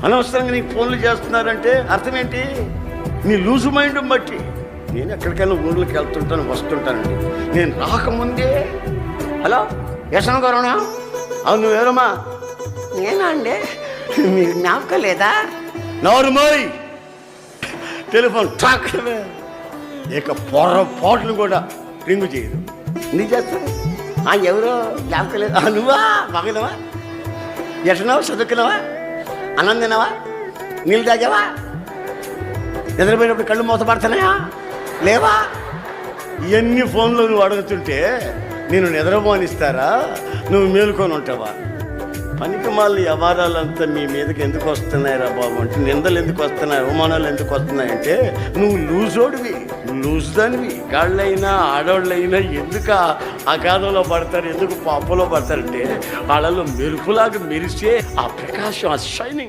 అనవసరంగా నీకు ఫోన్లు చేస్తున్నారంటే అర్థం ఏంటి? నీ లూజు మైండ్ బట్టి. నేను ఎక్కడికైనా ఊళ్ళకి వెళ్తుంటాను, వస్తుంటానండి. నేను రాకముందే హలో యశన గారునా? అవును, నువ్వెవరమ్మా? నేనా అండి? మీకు జ్ఞాపకం లేదా? నోరుమోయ్, టెలిఫోన్ టాక్. ఇక పొరపాటును కూడా రింగు చేయదు. నీ చేస్తాను. ఎవరో జ్ఞాపకం లేదా? నువ్వా? బాగున్నావా? ఎట్టినావా? చదువుకున్నావా? అన్నం తిన్నావా? నీళ్ళు తాగావా? నిద్రపోయినప్పుడు కళ్ళు మూతపడుతున్నాయా? లేవా? ఇవన్నీ ఫోన్లో నువ్వు అడుగుతుంటే నేను నిద్రపోనిస్తారా? నువ్వు మేలుకొని ఉంటావా? పనికి మళ్ళీ వ్యవహారాలంతా మీ మీదకి ఎందుకు వస్తున్నాయిరా బాబు అంటే, నిందలు ఎందుకు వస్తున్నాయి, అవమానాలు ఎందుకు వస్తున్నాయంటే నువ్వు లూజోడివి, లూజ్ దానివి. గాళ్ళైనా ఆడవాళ్ళైనా ఎందుకు అగాధంలో పడతారు, ఎందుకు పాపలో పడతారంటే వాళ్ళలో మెరుపులాగా మెరిసే ఆ ప్రకాశం, ఆ షైనింగ్